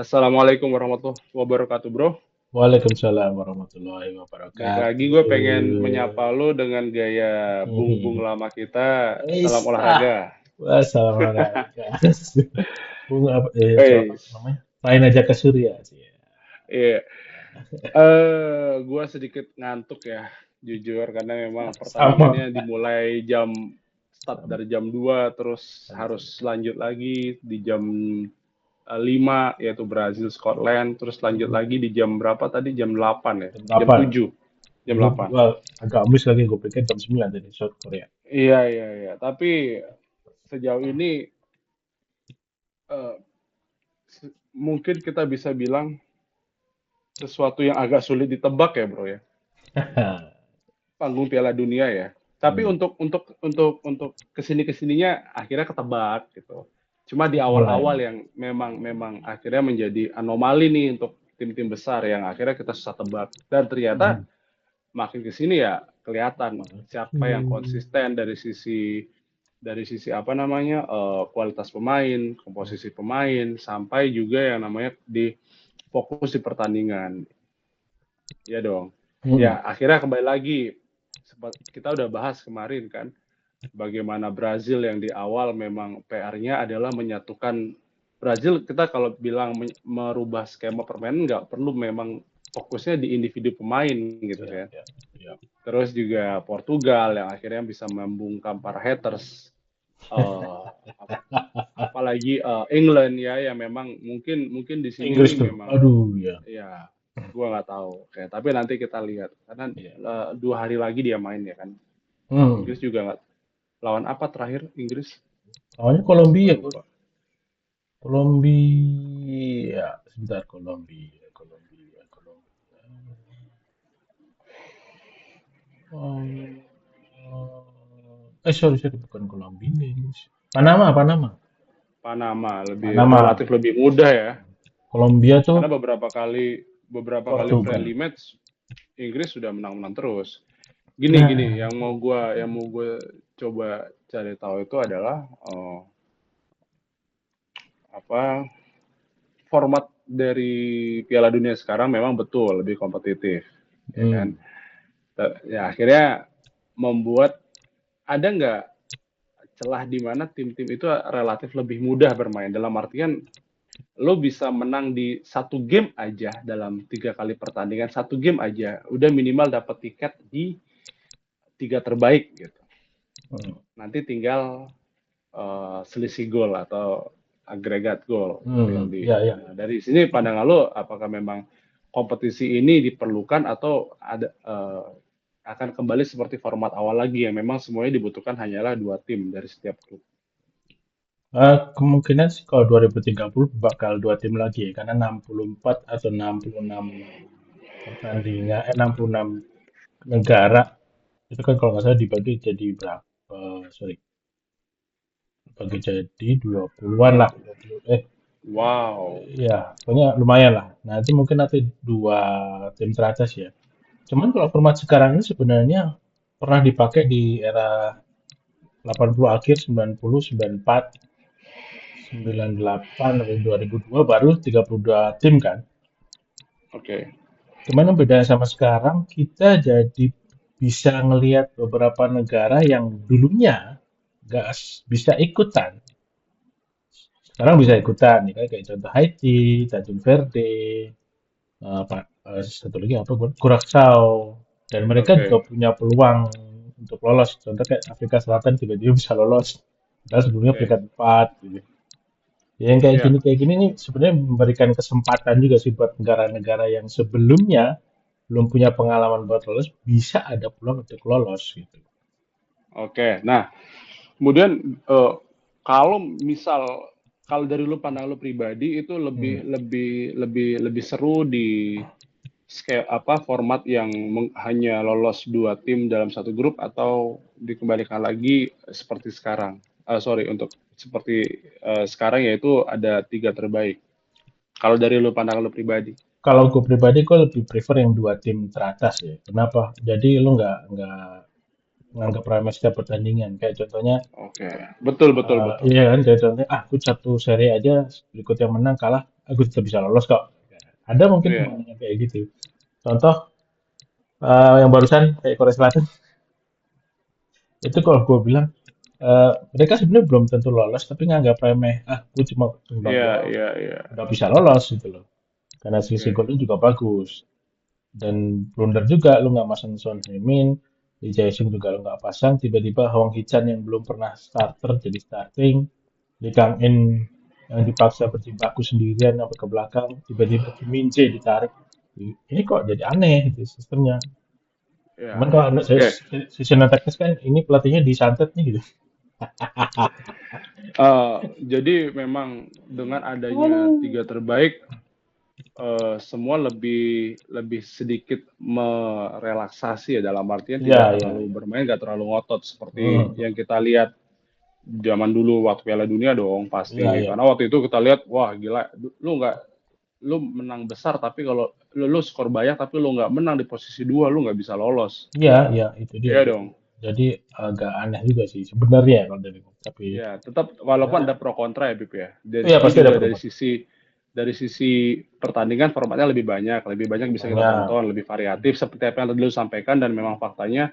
Assalamualaikum warahmatullahi wabarakatuh, bro. Waalaikumsalam warahmatullahi Baik lagi, gue wabarakatuh. pengen menyapa lo dengan gaya bung-bung Hmm. lama kita. Salam Ah, olahraga. wah, salam olahraga. Bunga apa? Siapa Eh, namanya? Main aja ke Surya sih. iya. Gue sedikit ngantuk ya, jujur, karena memang Sama, pertandingannya dimulai start sama, dari jam 2, terus sama. harus lanjut lagi di jam 5, yaitu Brazil, Scotland, terus lanjut Hmm. lagi di jam berapa tadi? Jam 8 ya? Jam Jam 8. 7, jam Gue 8. gua agak miss lagi, gue pikir jam 9 tadi South Korea. Iya, iya, iya. Tapi sejauh ini eh, mungkin kita bisa bilang sesuatu yang agak sulit ditebak ya, bro ya. Panggung Piala Dunia ya. Tapi Hmm. untuk kesininya akhirnya ketebak gitu. Cuma di Mulai, awal-awal mulai. yang memang akhirnya menjadi anomali nih untuk tim-tim besar yang akhirnya kita susah tebak. Dan Hmm. ternyata makin kesini ya kelihatan siapa yang Makin. konsisten dari sisi apa namanya kualitas pemain, komposisi pemain, sampai juga yang namanya di fokus di pertandingan. Ya dong. Hmm. Ya, akhirnya kembali lagi. Kita udah bahas kemarin kan, bagaimana Brazil yang di awal memang PR-nya adalah menyatukan Brazil. Kita kalau bilang merubah skema permainan nggak perlu memang fokusnya di individu pemain gitu Ya, kan. ya, ya. Terus juga Portugal yang akhirnya bisa membungkam para haters. Eh, apalagi England ya yang memang mungkin mungkin di sini Inggris nih tuh. memang Aduh, ya. ya gua nggak tahu. Oke, tapi nanti kita lihat karena Ya. 2 hari lagi dia main ya kan. Hmm. Inggris juga nggak lawan apa terakhir Inggris? Awalnya Gue Kolombia, lupa. Kolombia, sebentar, Kolombia, Kolombia, Kolombia. Oh, sorry, sorry, bukan Kolombia, Inggris. Panama, Panama, Panama Panama. relatif lebih mudah ya. Kolombia tuh Karena beberapa kali Portugal. friendly match Inggris sudah menang-menang terus. Gini, Nah, yang mau gue coba cari tahu itu adalah apa format dari Piala Dunia sekarang memang betul lebih kompetitif, ya kan? hmm, Ya akhirnya membuat ada nggak celah di mana tim-tim itu relatif lebih mudah bermain dalam artian lo bisa menang di satu game aja dalam 3 kali pertandingan, satu game aja udah minimal dapat tiket di 3 terbaik gitu. hmm, Nanti tinggal selisih gol atau agregat gol yang di. ya, ya. Nah, dari sini pandangan lo apakah memang kompetisi ini diperlukan atau ada akan kembali seperti format awal lagi yang memang semuanya dibutuhkan hanyalah 2 tim dari setiap klub. Kemungkinan sih kalau 2030 bakal dua tim lagi ya, karena 64 atau 66 pertandingan, 66 negara itu kan kalau nggak salah dibagi jadi berapa? Sorry, dibagi jadi 20-an lah, 20, Wow. ya, pokoknya lumayan lah. Nanti mungkin nanti dua tim teratas ya. Cuman kalau format sekarang ini sebenarnya pernah dipakai di era 80 akhir, 90, 94, 98, sampai 2002 baru 32 tim kan. Oke. Okay. Cuman yang beda sama sekarang, kita jadi bisa ngelihat beberapa negara yang dulunya nggak bisa ikutan. Sekarang bisa ikutan, ya, kan? Kayak contoh Haiti, Tanjung Verde, satu lagi apa, Curaçao, dan mereka juga Oke. punya peluang untuk lolos. Contoh kayak Afrika Selatan tiba-tiba bisa lolos, padahal sebelumnya Oke. peringkat 4 gitu. Ya, yang Ya. kayak gini nih sebenarnya memberikan kesempatan juga sih buat negara-negara yang sebelumnya belum punya pengalaman buat lolos bisa ada peluang untuk lolos gitu. Oke. Nah, kemudian kalau misal kalau dari lu pandang lu pribadi itu Hmm. lebih lebih lebih lebih seru di scale apa format yang hanya lolos 2 tim dalam satu grup atau dikembalikan lagi seperti sekarang. Sorry untuk seperti sekarang yaitu ada 3 terbaik. Kalau dari lu pandang lu pribadi. Kalau gue pribadi gue lebih prefer yang dua tim teratas ya. Kenapa? Jadi lu nggak nganggap remeh setiap pertandingan. Kayak contohnya, Oke, betul betul betul. iya kan, kayak contohnya, aku satu seri aja berikut yang menang kalah. aku tetap bisa lolos kok. Ada mungkin Iya, teman yang kayak gitu. Contoh yang barusan kayak Korea Selatan itu kalau gue bilang mereka sebenarnya belum tentu lolos tapi nganggap remeh, ah gue cuma sumbang iya, doang iya, iya, udah bisa lolos gitu loh, karena selisih oke. golnya juga bagus dan blunder juga lu nggak masang Son Heung-min, di Jae-sung juga lu nggak pasang, tiba-tiba Hwang Hee-chan yang belum pernah starter jadi starting, di Kang In yang dipaksa berjibaku sendirian sampai ke belakang, tiba-tiba Kim Min Jae ditarik, ini kok jadi aneh gitu sistemnya. Iya, Cuman kalau oke. season teknis kan ini pelatihnya disantet nih gitu. Jadi memang dengan adanya tiga terbaik, semua lebih lebih sedikit merelaksasi ya dalam artian Iya, tidak iya. terlalu bermain, nggak terlalu ngotot seperti Hmm. yang kita lihat zaman dulu waktu Piala Dunia dong Iya, pasti. iya. Karena waktu itu kita lihat, wah gila, lu nggak lu menang besar tapi kalau lu skor banyak tapi lu nggak menang di posisi dua lu nggak bisa lolos. Iya, iya, itu dia. Iya Jadi, dong. jadi agak aneh juga sih sebenarnya kalau dari tapi Ya, tetap ya, walaupun ada pro kontra ya Bip ya. Dari iya segi pasti ada juga perubahan. dari sisi pertandingan formatnya lebih banyak bisa kita Banyak. tonton, lebih variatif seperti apa yang tadi lu sampaikan dan memang faktanya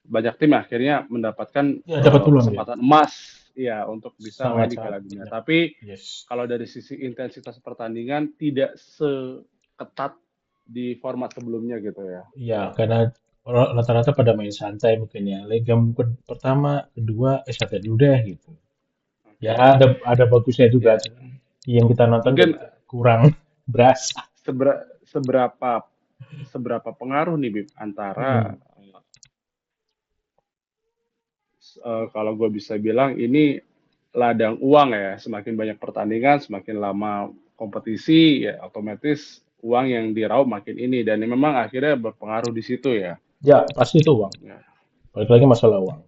banyak tim akhirnya mendapatkan Ya dapat peluang dia. kesempatan emas ya untuk bisa main Sangat di sangat Piala Dunia. banyak. Tapi Yes. kalau dari sisi intensitas pertandingan tidak seketat di format sebelumnya gitu ya. Iya, karena rata-rata pada main santai mungkin ya. Lega pertama, kedua, santai dulu deh gitu. Ya Oke. ada bagusnya juga, Ya, cuman yang kita nonton mungkin jadi kurang berasa. seberapa seberapa pengaruh nih Bib antara Hmm. kalau gue bisa bilang ini ladang uang ya, semakin banyak pertandingan, semakin lama kompetisi, ya otomatis uang yang diraup makin ini dan ini memang akhirnya berpengaruh di situ ya. Ya pasti itu uang. Ya, Balik lagi masalah uang.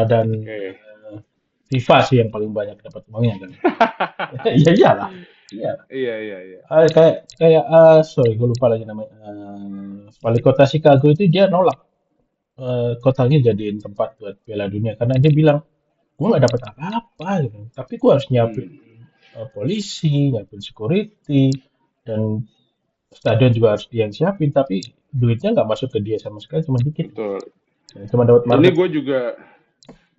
Dan oke. FIFA sih yang paling banyak dapat uangnya kan. Ya iyalah. Iya. Iya, iya, iya. Kayak kayak sorry gue lupa lagi namanya. Wali kota Chicago itu dia nolak kotanya jadiin tempat buat Piala Dunia karena dia bilang gue nggak dapat apa-apa gitu. Tapi gue harus nyiapin Hmm, polisi, nyiapin security, dan stadion juga harus dia yang siapin. Tapi duitnya nggak masuk ke dia sama sekali, cuma dikit. betul. Cuma dapat Ini market.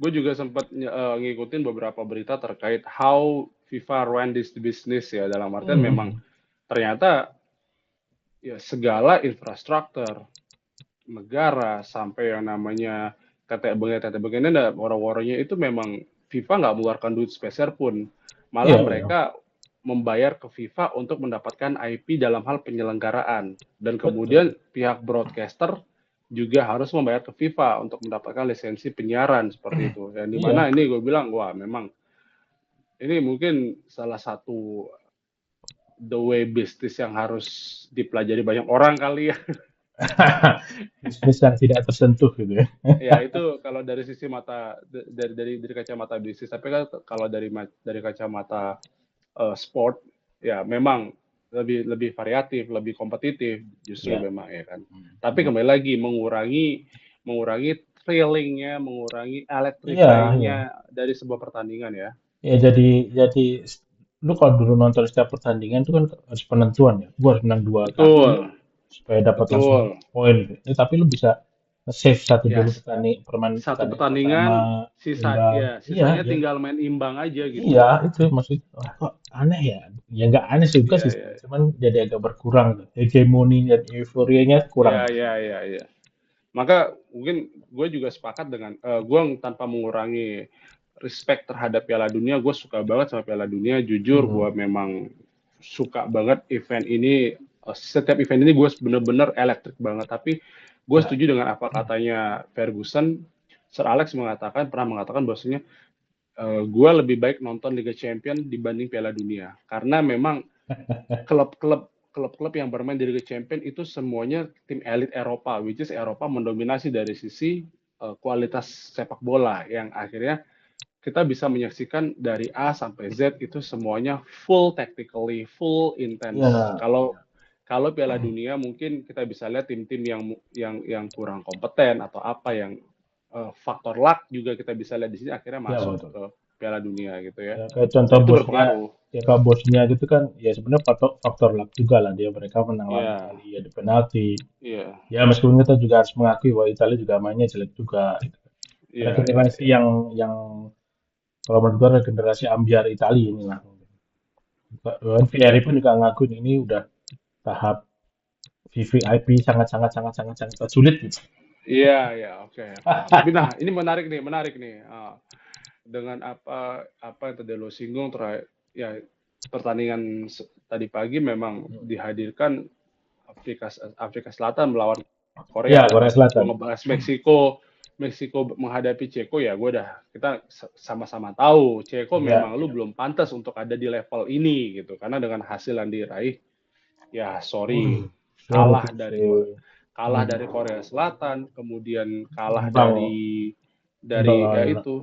gue juga sempat ngikutin beberapa berita terkait how FIFA run this business ya dalam artian memang Hmm. ternyata ya segala infrastruktur negara sampai yang namanya TT begini ada waro-waronya itu memang FIFA nggak mengeluarkan duit sepeser pun. Malah Iya, iya. mereka membayar ke FIFA untuk mendapatkan IP dalam hal penyelenggaraan. Dan Betul. kemudian pihak broadcaster juga harus membayar ke FIFA untuk mendapatkan lisensi penyiaran seperti itu. Yang Iya. dimana ini gue bilang, wah memang ini mungkin salah satu the way business yang harus dipelajari banyak orang kali ya. Bisnis yang tidak tersentuh gitu ya. Ya itu kalau dari sisi mata dari kacamata bisnis, tapi kan kalau dari kacamata sport ya memang lebih lebih variatif, lebih kompetitif justru Ya. memang ya kan. Hmm. Tapi Hmm. kembali lagi mengurangi thrillingnya, mengurangi Iya, iya. electrifyingnya dari sebuah pertandingan ya. Ya jadi lu kalau dulu nonton setiap pertandingan itu kan harus penentuan ya. Gua harus menang dua kali nih Betul, supaya dapat langsung betul. poin gitu. Tapi lu bisa save satu Ya dulu satu pertandingan pertama pertandingan imbang. Iya, sisanya ya. tinggal main imbang aja gitu. Iya, itu maksud wah, kok aneh ya. Ya nggak aneh juga Iya, iya, sistemnya, cuman jadi agak berkurang tuh. Hegemoni dan euforianya kurang. iya, iya, iya, iya. Maka mungkin gue juga sepakat dengan gue tanpa mengurangi respect terhadap Piala Dunia, gue suka banget sama Piala Dunia. Jujur, gue Hmm. memang suka banget event ini. Setiap event ini gue bener-bener elektrik banget. Tapi gue Ya. setuju dengan apa katanya Ferguson. Sir Alex pernah mengatakan bahwasanya gue lebih baik nonton Liga Champion dibanding Piala Dunia karena memang klub-klub yang bermain di Liga Champions itu semuanya tim elit Eropa, which is Eropa mendominasi dari sisi kualitas sepak bola yang akhirnya kita bisa menyaksikan dari A sampai Z itu semuanya full tactically, full intense. Ya. Kalau kalau Piala Dunia mungkin kita bisa lihat tim-tim yang kurang kompeten atau apa yang faktor luck juga kita bisa lihat di sini akhirnya Ya masuk betul. ke Piala Dunia gitu ya. Ya, kayak contoh Itu bosnya, berpengaruh. ya kalau bosnya gitu kan, ya sebenarnya faktor luck juga lah dia mereka menang lawan Iya, Italia di penalti. iya, Ya meskipun kita juga harus mengakui bahwa Italia juga mainnya jelek juga. Gitu. iya, iya, Regenerasi iya. yang kalau menurut gue regenerasi ambiar Italia inilah. Vieri Iya, pun juga ngakuin ini udah tahap VVIP sangat sangat sangat sangat sangat sulit gitu. iya, iya, oke, oke. Tapi nah, ini menarik nih, menarik nih. Dengan apa yang tadi lo singgung terakhir, ya pertandingan tadi pagi memang dihadirkan Afrika Afrika Selatan melawan Korea. Ya, Korea Pas gue Selatan. ngebahas Meksiko, Meksiko menghadapi Ceko ya gue udah kita sama-sama tahu Ceko Ya, memang lu belum pantas untuk ada di level ini gitu karena dengan hasil yang diraih ya sorry sorry kalah to dari say. kalah dari Korea Selatan kemudian kalah Bang, dari ya Bang, itu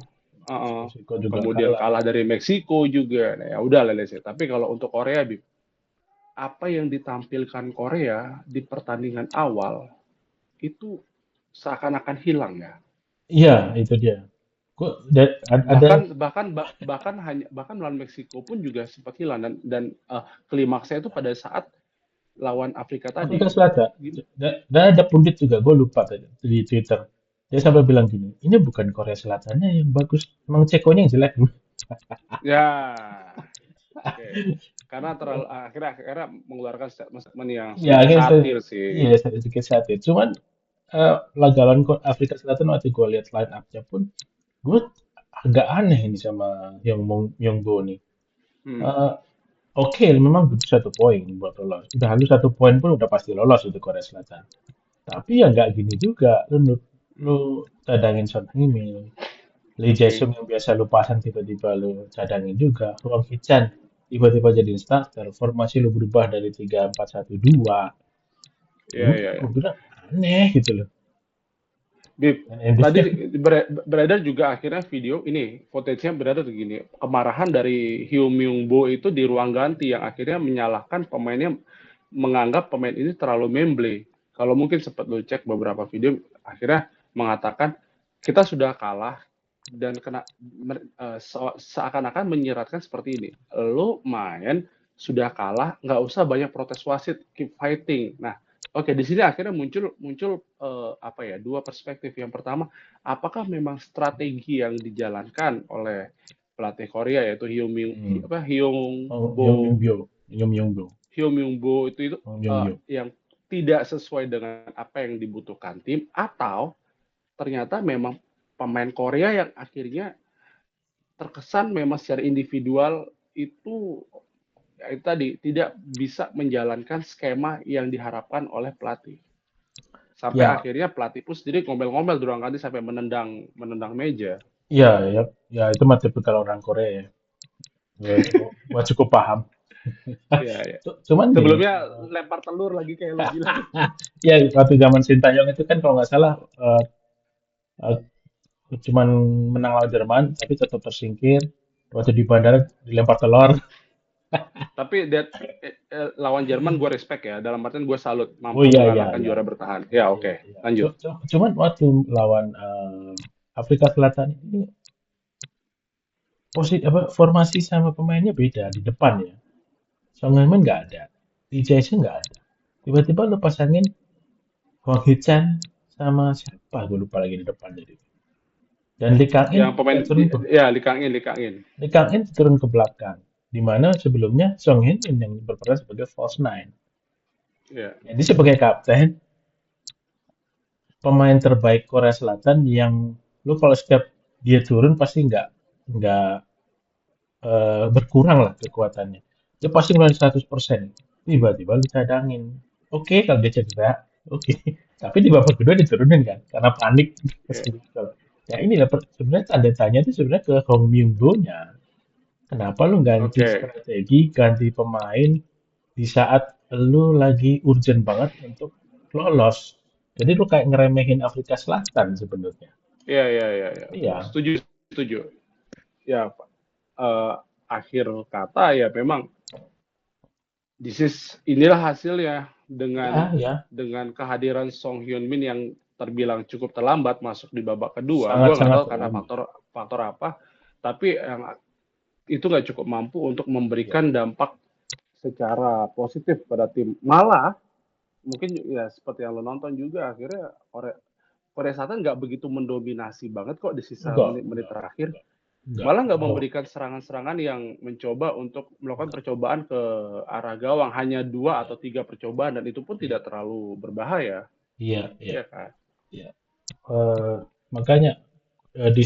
Meksiko juga kemudian kalah. kalah dari Meksiko juga nah, ya udah leles ya tapi kalau untuk Korea apa yang ditampilkan Korea di pertandingan awal itu seakan-akan hilang ya. Iya, itu dia. Kok ada Bahkan bahkan bahkan melawan Meksiko pun juga sempat hilang dan klimaksnya itu pada saat lawan Afrika Afrika tadi. Selatan. Gim- Dan ada pundit juga, gue lupa tadi di Twitter. Dia sampai bilang gini, ini bukan Korea Selatannya yang bagus, emang Cekonya yang jelek. Ya, oke. Karena terlalu akhirnya mengeluarkan statement yang Ya, sedikit akhirnya satir sih. iya sedikit satir. Cuman laga lawan Afrika Selatan waktu gue lihat line up-nya pun, gue agak aneh ini sama Yongbo nih. Hmm. Eh, Oke, memang butuh 1 poin buat lolos. Udah harus 1 poin pun udah pasti lolos untuk Korea Selatan. Tapi ya nggak gini juga. Lu cadangin Son Heung-min, Lee Oke. Jae-sung yang biasa lu pasang tiba-tiba lu cadangin juga. Hwang Hee-chan tiba-tiba jadi starter. Formasi lu berubah dari 3-4-1-2. Ya, ya, Gue ya. bilang aneh gitu loh. Bib, Dan tadi endingnya, beredar juga akhirnya video ini, footage-nya beredar begini. Kemarahan dari Hyo Myung Bo itu di ruang ganti yang akhirnya menyalahkan pemainnya menganggap pemain ini terlalu memble. Kalau mungkin sempat lo cek beberapa video, akhirnya mengatakan kita sudah kalah dan seakan-akan menyiratkan seperti ini. Lo main sudah kalah, nggak usah banyak protes wasit, keep fighting. Nah, oke, di sini akhirnya muncul muncul apa ya dua perspektif. Yang pertama, apakah memang strategi yang dijalankan oleh pelatih Korea yaitu Hyung oh, Bo Yong Myung-byo, Hyung Myung Bo itu Yong Myung-byo. yang tidak sesuai dengan apa yang dibutuhkan tim atau ternyata memang pemain Korea yang akhirnya terkesan memang secara individual itu ya itu tadi tidak bisa menjalankan skema yang diharapkan oleh pelatih. Sampai Ya, akhirnya pelatih pun sendiri ngomel-ngomel di ruang ganti sampai menendang menendang meja. ya, ya, ya itu mah tipikal orang Korea ya. Gua cukup paham. Ya, ya. Cuman gini, Sebelumnya lempar telur lagi kayak lo bilang. ya waktu zaman Sintayong itu kan kalau nggak salah eh, cuman menang lawan Jerman tapi tetap tersingkir. Waktu di bandara dilempar telur. Tapi lawan Jerman gue respect ya. Dalam artian gue salut Oh mampu iya iya mengalahkan iya juara bertahan. Ya iya oke, iya. lanjut. Cuman waktu lawan Afrika Selatan ini posisi apa formasi sama pemainnya beda di depan ya. Song Heung-min nggak ada, Lee Jae-sung nggak ada. Tiba-tiba lo pasangin Hwang Hee-chan sama siapa gue lupa lagi di depan jadi. Dan Lee Kang-in Yang pemain turun ke ya Likangin, Likangin. Lee Kang-in turun ke belakang. Di mana sebelumnya Song Heung-min yang berperan sebagai false nine. Ya, Jadi sebagai kapten, pemain terbaik Korea Selatan yang lu kalau setiap dia turun pasti nggak berkurang lah kekuatannya. Dia pasti ngeluarin 100%. Tiba-tiba lu cadangin. Oke, kalau dia cedera, oke. Tapi di babak kedua diturunin kan, karena panik. ya. Ya ini lah sebenarnya tanda tanya itu sebenarnya ke Hong Myung-do-nya. Kenapa lu ganti Oke. strategi, ganti pemain di saat lu lagi urgent banget untuk lolos. Jadi lu kayak ngeremehin Afrika Selatan sebenarnya. Iya, iya, iya, ya. Iya, Setuju, setuju. Ya, eh, akhir kata ya memang inilah hasilnya ya, ya. dengan kehadiran Song Hyun Min yang terbilang cukup terlambat masuk di babak kedua. Gue nggak Sangat-sangat tahu karena terlambat. faktor faktor apa. tapi yang itu nggak cukup mampu untuk Ya, memberikan dampak secara positif pada tim. Malah mungkin ya seperti yang lo nonton juga akhirnya Korea Selatan nggak begitu mendominasi banget kok di sisa menit-menit terakhir. enggak. Malah nggak Oh, memberikan serangan-serangan yang mencoba untuk melakukan enggak. percobaan ke arah gawang. Hanya dua Iya, atau tiga percobaan dan itu pun iya, tidak terlalu berbahaya, iya, iya, ya kan? iya. Eh, makanya di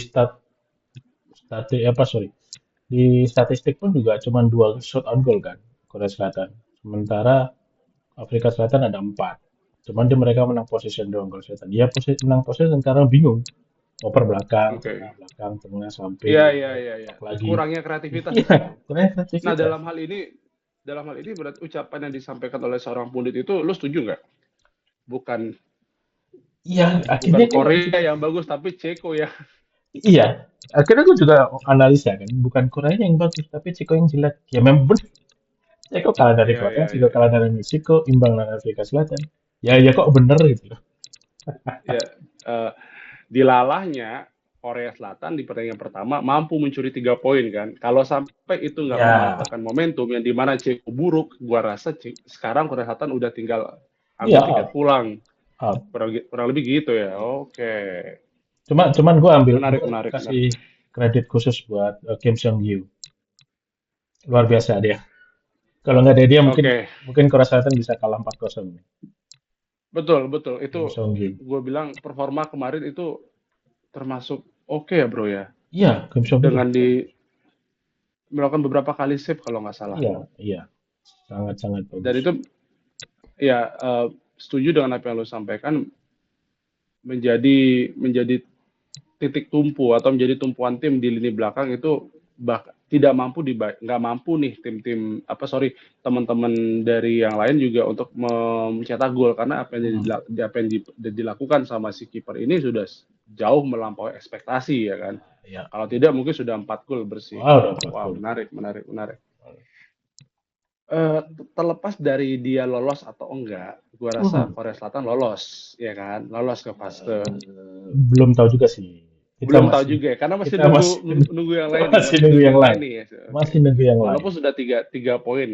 di statistik pun juga cuma dua shot on goal kan Korea Selatan. Sementara Afrika Selatan ada empat. Cuman mereka menang possession doang Korea Selatan. Ya menang possession karena bingung. Oper Oke. belakang, tengah, samping, Iya, iya, wide, iya, iya. tak lagi. Kurangnya kreativitas di Iya, situ. kurang Nah, kreativitas. dalam hal ini berarti ucapan yang disampaikan oleh seorang pundit itu, lu setuju nggak? Bukan Iya, bukan akhirnya kan Korea juga. yang bagus, tapi Ceko ya. Iya, akhirnya gue juga analisa kan, bukan Korea yang bagus, tapi Ceko yang jelek. Ya memang benar, Ceko kalah dari Iya, Korea, iya, Ceko iya. kalah dari Meksiko, imbang dengan Afrika Selatan. Ya, ya kok bener gitu. Ya, eh, dilalahnya Korea Selatan di pertandingan pertama mampu mencuri 3 poin kan. Kalau sampai itu nggak Ya, mematahkan momentum yang dimana Ceko buruk, gua rasa sekarang Korea Selatan udah tinggal ya, ambil tiket pulang. up. Kurang lebih gitu ya. Oke. Cuman Menarik, gue menarik, kasih menarik. kredit khusus buat Kim Seong Gyu. Luar biasa dia. Kalau nggak ada dia mungkin Oke. mungkin Korea Selatan bisa kalah 4-0 nih. Betul, betul. Kim Itu Seong Gyu. gue bilang performa kemarin itu termasuk oke ya bro ya. Iya, Kim Seong Gyu. Dengan melakukan beberapa kali save kalau nggak salah. Iya, iya. Sangat-sangat Dan bagus. itu ya setuju dengan apa yang lo sampaikan menjadi titik tumpu atau menjadi tumpuan tim di lini belakang itu tidak mampu nggak mampu nih tim-tim apa sorry teman-teman dari yang lain juga untuk mencetak gol karena Hmm. apa yang dilakukan sama si kiper ini sudah jauh melampaui ekspektasi ya kan. Iya. Kalau tidak mungkin sudah 4 gol bersih. Wow, udah 4 Wow, gol. menarik, menarik, menarik. Terlepas dari dia lolos atau enggak, gua rasa Hmm. Korea Selatan lolos, ya kan? Lolos ke fase. Belum tahu juga sih. Kita Belum tahu masih juga ya, karena masih kita nunggu masih nunggu yang lain nih, masih masih nunggu nunggu yang yang lain lain. nih. Ya. Oke. Masih nunggu yang lain. Walaupun sudah tiga poin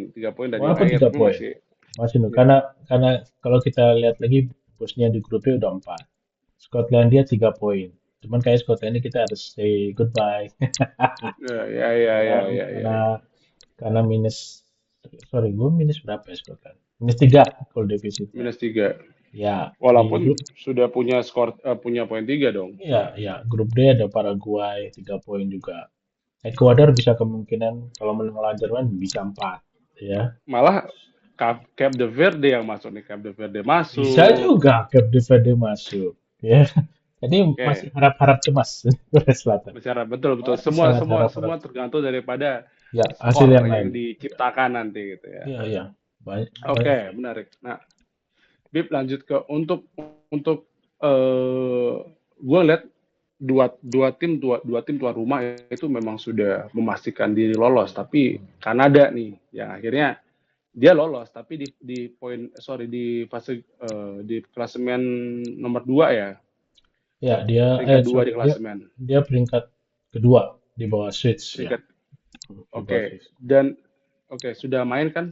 dari Walaupun akhir, 3 tapi poin. masih Masih nunggu. ya, Karena kalau kita lihat lagi bosnya di grupnya udah 4. Skotlandia 3 poin. Cuman kayak Skotlandia kita harus say goodbye. ya, ya, ya, karena ya, ya, ya, karena ya. karena sorry gue minus berapa ya Scotland? Minus 3 goal defisitnya. -3. Ya, di Walaupun grup sudah punya poin 3 dong. ya grup D ada Paraguay 3 poin juga. Ekuador bisa kemungkinan kalau menang lawan Jerman bisa 4 ya. Malah Cape de Verde yang masuk nih, Cape de Verde Bisa masuk. juga Cape de Verde masuk ya. Jadi masih Oke, harap-harap cemas Korea Selatan. bicara betul betul. Masih Semua sangat semua harap-harap semua cemas. tergantung daripada Ya, hasil skor yang yang lain. diciptakan nanti gitu ya. Iya, iya. Banyak, banyak Oke, sih. menarik. Nah, Bib lanjut ke untuk gue lihat dua tim tuan rumah itu memang sudah memastikan diri lolos, tapi Kanada nih yang akhirnya dia lolos tapi di fase di klasemen nomor 2 ya, Ya, peringkat 2 sorry, di klasemen. dia peringkat kedua di bawah Switch ya, Peringkat di bawah oke. Switch. Dan oke, sudah main kan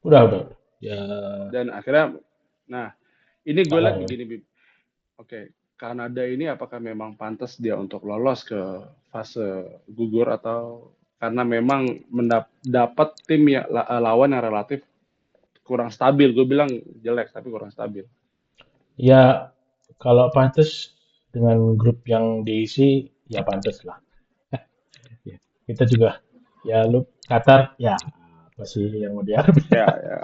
Udah. Ya, dan akhirnya nah, ini gue kalah lihat ya. begini Bib. Oke, Kanada ini apakah memang pantas dia untuk lolos ke fase gugur atau karena memang mendapat tim ya lawan yang relatif kurang stabil. Gue bilang jelek tapi kurang stabil. Ya, kalau pantas dengan grup yang diisi, ya pantas lah. Ya, kita juga, ya lu Qatar, ya apa sih yang mau diharapin. Ya, ya,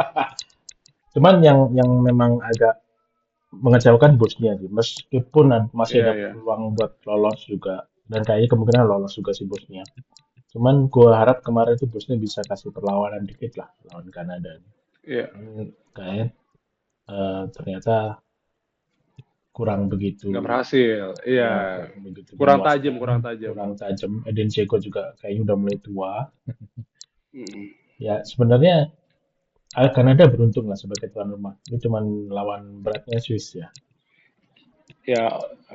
Cuman yang memang agak mengecewakan bosnya sih, meskipun masih ya, ada ya, peluang buat lolos juga, dan kayaknya kemungkinan lolos juga sih bosnya. Cuman gua harap kemarin tuh bosnya bisa kasih perlawanan dikit lah lawan Kanada. ya. Kayaknya ternyata kurang begitu, Nggak berhasil. Iya, ya kurang begitu kurang tajam, memuaskan, kurang tajam. kurang tajam. Edin Dzeko juga kayaknya udah mulai tua. Mm-mm. Ya sebenarnya Kanada beruntung lah sebagai tuan rumah. Itu cuman lawan beratnya Swiss ya. Ya,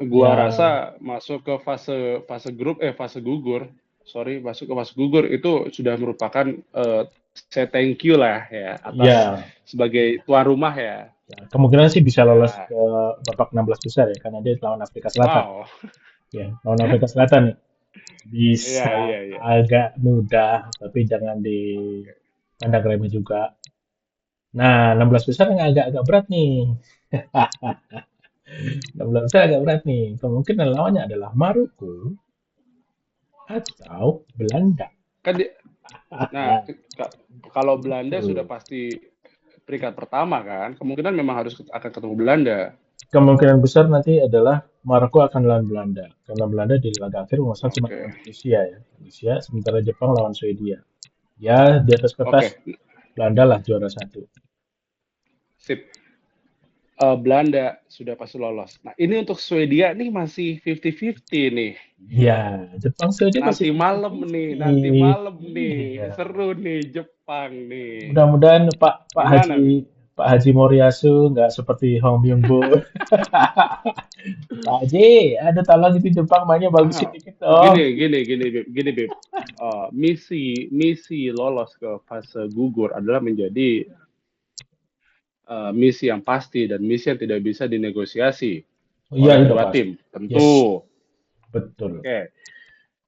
gua Ya rasa masuk ke fase fase grup fase gugur sorry, masuk ke fase gugur itu sudah merupakan saya thank you lah ya atas Ya, sebagai tuan rumah ya. ya, kemungkinan sih bisa lolos Ya, ke babak 16 besar ya, karena dia lawan Afrika Selatan. wow. Ya, lawan Afrika Selatan nih. Iya, Bisa iya, iya. agak mudah, tapi jangan Oke. dipandang remeh juga. Nah, 16 besar yang agak-agak berat nih. 16 besar agak berat nih. Kemungkinan lawannya adalah Maroko atau Belanda. Kan nah, kalau Belanda sudah Betul. pasti peringkat pertama kan, kemungkinan memang harus akan ketemu Belanda. Kemungkinan besar nanti adalah Maroko akan lawan Belanda. Karena Belanda di laga akhir nggak salah cuma lawan Oke. Tunisia ya. Tunisia, sementara Jepang lawan Swedia. Ya, di atas kertas Oke, Belanda lah juara satu. sip. Belanda sudah pasti lolos. Nah, ini untuk Swedia nih masih 50-50 nih. Ya, Jepang Swedia masih Nanti 50-50. malam nih, Iya. seru nih Jepang nih. Mudah-mudahan Pak Gimana nih? Haji Pak Haji Moriyasu nggak seperti Hong Myung-bo. Pak Haji, ada tolong itu Jepang mainnya bagusin Ah, dikit dong. gini, Beb. Misi lolos ke fase gugur adalah menjadi misi yang pasti dan misi yang tidak bisa dinegosiasi Oh iya, oleh udah kedua pasti. tim. Yes, Tentu. betul. Oke,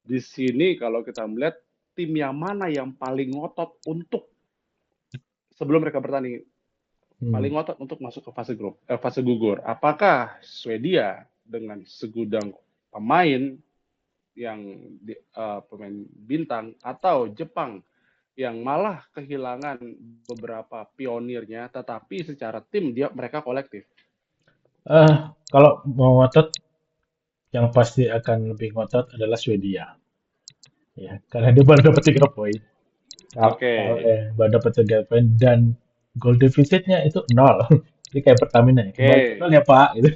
di sini kalau kita melihat tim yang mana yang paling ngotot untuk sebelum mereka bertanding Hmm. paling ngotot untuk masuk ke fase gugur. Apakah Swedia dengan segudang pemain yang pemain bintang atau Jepang yang malah kehilangan beberapa pionirnya, tetapi secara tim mereka kolektif. Eh, Kalau mau ngotot, yang pasti akan lebih ngotot adalah Swedia. Ya, karena dia baru dapat 3 poin. Oke, Baru dapat 3 poin dan goal defisitnya itu nol. Jadi kayak Pertamina ya, kembali ke nol oke. ya Pak. Gitu.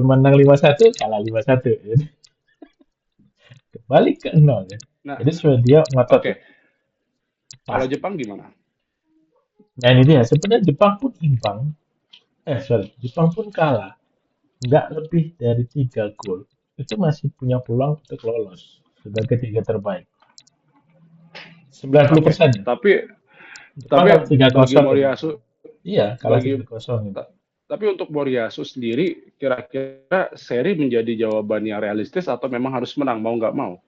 Menang 5-1, kalah 5-1. Jadi, kembali ke nol ya. Nah, Jadi Swedia ngotot ya, oke. Kalau pasti. Jepang gimana? Nah ini dia, sebenarnya Jepang pun imbang. Sorry, Jepang pun kalah. Nggak lebih dari 3 gol. Itu masih punya peluang untuk lolos sebagai tiga terbaik. Oke, 90% ya. tapi Jepang tapi kalah tiga bagi kosong ini. Moriyasu Iya, kalah bagi 3-0 ini. tapi untuk Moriyasu sendiri kira-kira seri menjadi jawaban yang realistis atau memang harus menang mau nggak mau?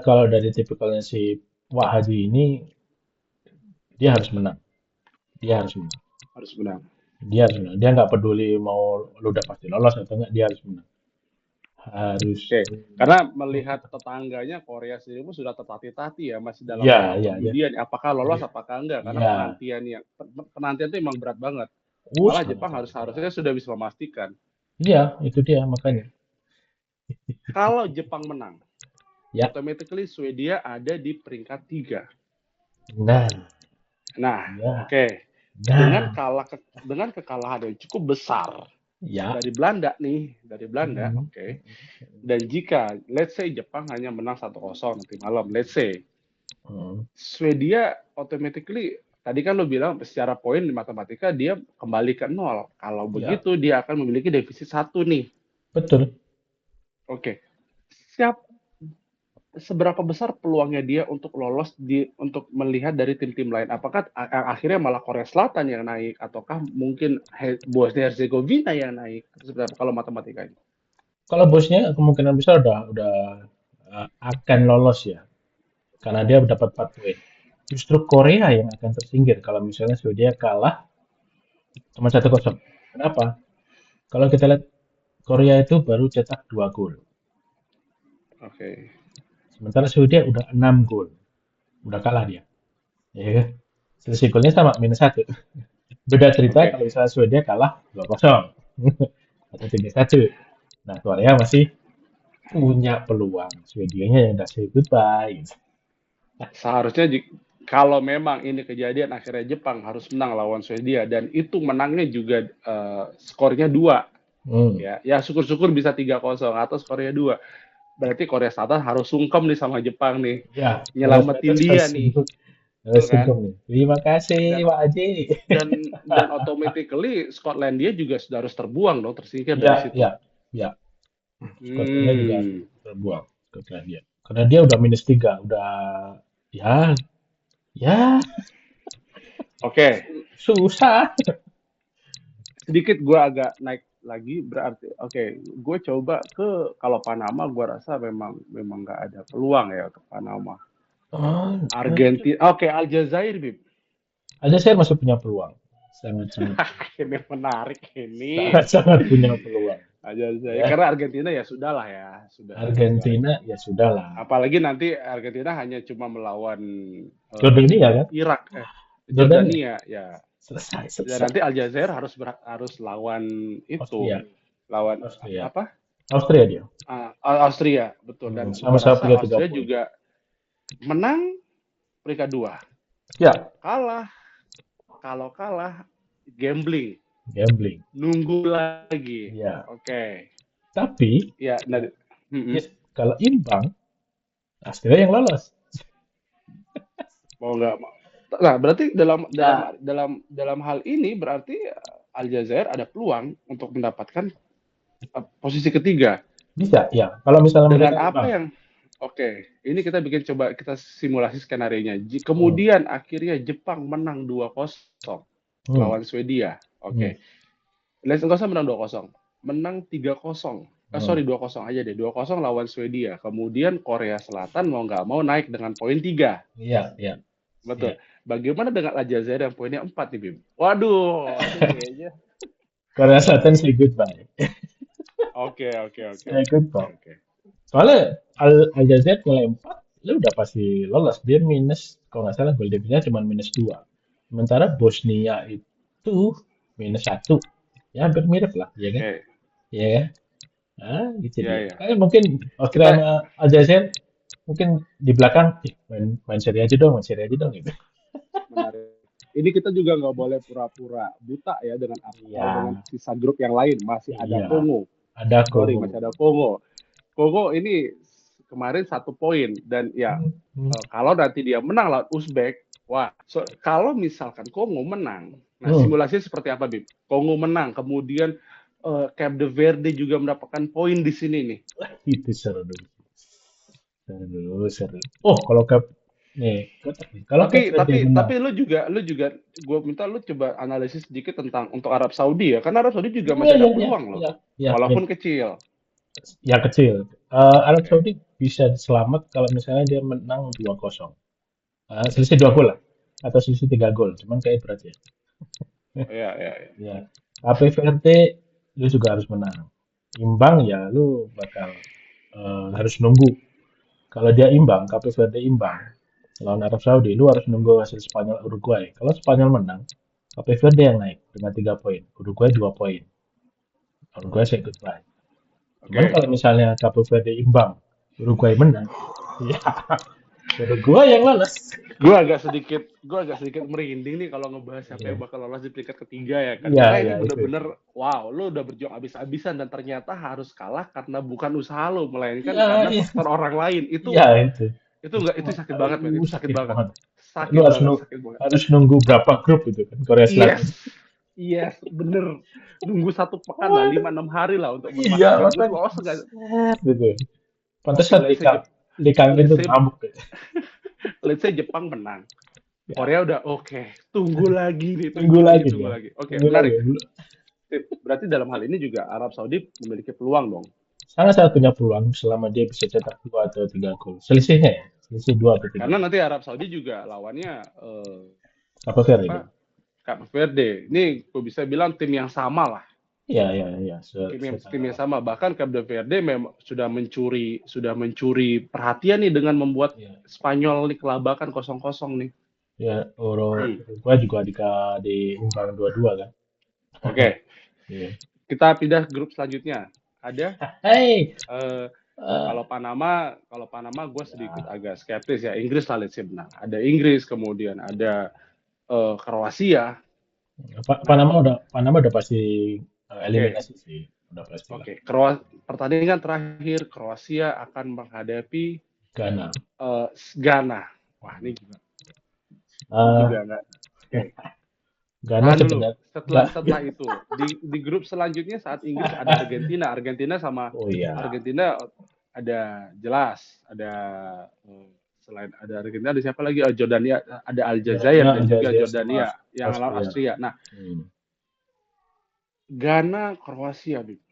Kalau dari tipikalnya si Wak Haji ini, dia harus menang. Dia harus menang. Harus menang. Dia harus menang. Dia nggak peduli mau lu udah pasti lolos atau enggak, dia harus menang. Harus. Oke, karena melihat tetangganya Korea sendiri pun sudah tertatih-tatih ya, masih dalam Ya, tahap ya, ya. pengujian apakah lolos Dia, apakah enggak karena ya. penantian itu emang berat banget. Malah Jepang Sangat-sangat berat. harusnya sudah bisa memastikan. Iya, itu dia makanya. Oke, kalau Jepang menang, Ya. automatically Swedia ada di peringkat 3. Nah, Nah, ya. oke. Nah, Dengan kekalahan yang cukup besar ya. dari Belanda, Hmm. oke. Dan jika let's say Jepang hanya menang 1-0 nanti malam, let's say Hmm. Swedia automatically tadi kan lo bilang secara poin di matematika dia kembali ke nol. Kalau Ya, begitu dia akan memiliki defisit 1 nih. betul. Oke. Siap seberapa besar peluangnya dia untuk lolos untuk melihat dari tim-tim lain? Apakah akhirnya malah Korea Selatan yang naik ataukah mungkin Bosnia Herzegovina yang naik? Seperti apa kalau matematikanya? Kalau bosnya kemungkinan besar udah akan lolos ya, karena dia dapat 4 poin. Justru Korea yang akan tersingkir kalau misalnya Swedia kalah cuma 1-0. Kenapa? Kalau kita lihat Korea itu baru cetak 2 gol. Oke. Sementara Swedia udah 6 gol. Udah kalah dia. Ya kan? Selisih golnya sama -1. Beda cerita Oke. kalau misalnya Swedia kalah 2-0 atau 3-1. Nah, Korea masih punya peluang. Swedianya yang udah say goodbye. Seharusnya kalau memang ini kejadian akhirnya Jepang harus menang lawan Swedia dan itu menangnya juga skornya 2 Hmm. ya. Ya syukur-syukur bisa 3-0 atau skornya 2. Berarti Korea Selatan harus sungkem nih sama Jepang nih. Ya, Korea Nyelamatin Selatan dia nih. harus Betul kan? sungkem nih. Terima kasih, Dan Pak Haji. dan automatically Skotlandia juga sudah harus terbuang dong, tersingkir dari Ya, situ. ya, ya. Skotlandia juga harus Hmm. terbuang. Skotlandia. karena dia udah -3, udah ya ya Oke, susah. sedikit gue agak naik lagi berarti. Oke, gue coba ke kalau Panama, gue rasa memang memang nggak ada peluang ya untuk Panama. Oh, Argentina, oke, Aljazair, Bib. Aljazair masih punya peluang, sangat-sangat Ini menarik ini. sangat-sangat punya peluang. Aljazair, Ya, karena Argentina ya sudahlah ya, sudah. Argentina ya sudahlah. Apalagi nanti Argentina hanya cuma melawan Jordania kan? Irak, Jordania Jordania ya. selesai Dan selesai. nanti Aljazair harus lawan itu, Austria, lawan Austria, apa? Austria dia. Austria, betul. Dan gua Sama-sama rasa punya 3 Austria poin. juga menang peringkat 2. Ya, Kalah, kalau kalah gambling, gambling. nunggu lagi. Ya, Oke. tapi Ya, nah, yes, kalau imbang, Austria yang lolos. mau nggak mau. Nah, berarti dalam dalam Ya, dalam dalam hal ini berarti Aljazair ada peluang untuk mendapatkan posisi ketiga. bisa ya. Kalau misalnya Dengan mereka apa imbang. yang Oke, ini kita coba kita simulasi skenario-nya. Hmm, Kemudian akhirnya Jepang menang 2-0 hmm, lawan Swedia. hmm, Oke. Let's nggak usah menang 2-0. Menang 3-0. hmm. Sorry, 2-0 aja deh. 2-0 lawan Swedia. Kemudian Korea Selatan mau nggak mau naik dengan poin 3. Iya, iya, iya. Betul. Bagaimana dengan Aljazair yang poinnya 4 nih, Bim? Waduh, ini kayaknya. Korea Selatan say goodbye. Oke, oke, oke, Say oke, oke, goodbye. oke. Soalnya Aljazair nilai 4, lu udah pasti lolos. Dia minus, kalau nggak salah, goal difference cuma -2. Sementara Bosnia itu -1. Ya hampir mirip lah, ya kan? Oke. Ya kan? Nah, gitu Ya, dia. ya. Kayak mungkin Austria Kita sama Aljazair mungkin di belakang, main seri aja dong, main seri aja dong gitu. menarik. Ini kita juga nggak boleh pura-pura buta ya dengan Iya, sisa grup yang lain. Masih ada iya. Kongo. Ada Sorry, Kongo. masih ada Kongo. Kongo ini kemarin 1 poin dan ya Hmm, hmm, kalau nanti dia menang lawan Uzbek, wah, kalau misalkan Kongo menang, nah hmm. simulasinya seperti apa, Bib? Kongo menang, kemudian Cape de Verde juga mendapatkan poin di sini nih. Itu seru dulu. Seru, seru. Oh, kalau nih, kalau Tapi Verde tapi menang, tapi lu juga gue minta lu coba analisis sedikit tentang untuk Arab Saudi ya, karena Arab Saudi juga iya, masih ada iya, iya, peluang loh, iya, iya, nih, walaupun kecil. ya kecil. Arab Oke. Saudi bisa selamat kalau misalnya dia menang 2-0. Selisih 2 gol lah. Atau selisih 3 gol. Cuman kayak berat ya. Ya, ya, ya. Ya. Tapi Verde, lu juga harus menang. Imbang ya, lu bakal harus nunggu. Kalau dia imbang, Cape Verde imbang lawan Arab Saudi, lu harus nunggu hasil Spanyol Uruguay. Kalau Spanyol menang, Cape Verde yang naik dengan 3 poin, Uruguay 2 poin. Uruguay say goodbye. Cuman Oke. kalau misalnya Cape Verde imbang, Uruguay menang, ya Uruguay yang lolos. Gue agak sedikit merinding nih kalau ngebahas siapa yang Iya, bakal lolos di peringkat ketiga ya kan. iya, Karena iya ini itu. bener-bener wow, lu udah berjuang habis-habisan dan ternyata harus kalah karena bukan usaha lu, melainkan Iya, karena iya, faktor orang lain. Itu iya itu. itu Itu enggak itu sakit banget, men. Itu sakit sakit banget. banget. Lu Sakit banget, sakit banget. harus nunggu berapa grup itu kan Korea Yes. Selatan. Yes, bener. Nunggu 1 pekan lah, Wah, 5-6 hari lah untuk iya memastikan gue makanya lolos enggak. gitu. Oke, Pantesan di kangen let's tuh say ngamuk gitu. let's say Jepang menang. Ya, Korea udah oke. Tunggu lagi nih, tunggu tunggu lagi, lagi tunggu dia. lagi. Oke, Tunggu lagi. menarik. Berarti dalam hal ini juga Arab Saudi memiliki peluang dong. Sangat-sangat punya peluang selama dia bisa cetak 2 atau 3 gol. Selisihnya ya, selisih 2 atau 3 Karena gol. nanti Arab Saudi juga lawannya Apa fair apa? ini? Cape Verde. Ini gue bisa bilang tim yang sama lah. Iya, iya, iya. Tim yang Setara. sama. Bahkan Cape Verde memang sudah mencuri perhatian nih dengan membuat Iya. Spanyol nih kelabakan 0-0 nih. Ya, Hmm. Uruguay juga diimbang 2-2 kan. Oke, Iya. kita pindah grup selanjutnya. Ada Hey, eh, eh, kalau Panama gue sedikit ya, agak skeptis ya. Inggris lah let's say benar. Ada Inggris, kemudian ada Kroasia. Nah, Panama udah pasti oke, eliminasi sih, udah pasti lah. oke. Pertandingan terakhir Kroasia akan menghadapi Ghana. eh, Ghana. Wah, ini Eh, juga nggak. Oke, Ghana tahan dulu. sebenarnya Setelah nggak. setelah itu di grup selanjutnya saat Inggris ada Argentina. Argentina sama Oh iya, Argentina. ada jelas, ada selain ada Argentina ada siapa lagi? Oh, Jordania, ada Aljazair Jordania, dan juga Aljazair sama Jordania yang lawan Austria. Austria. Nah, Hmm. Ghana, Kroasia, Bib.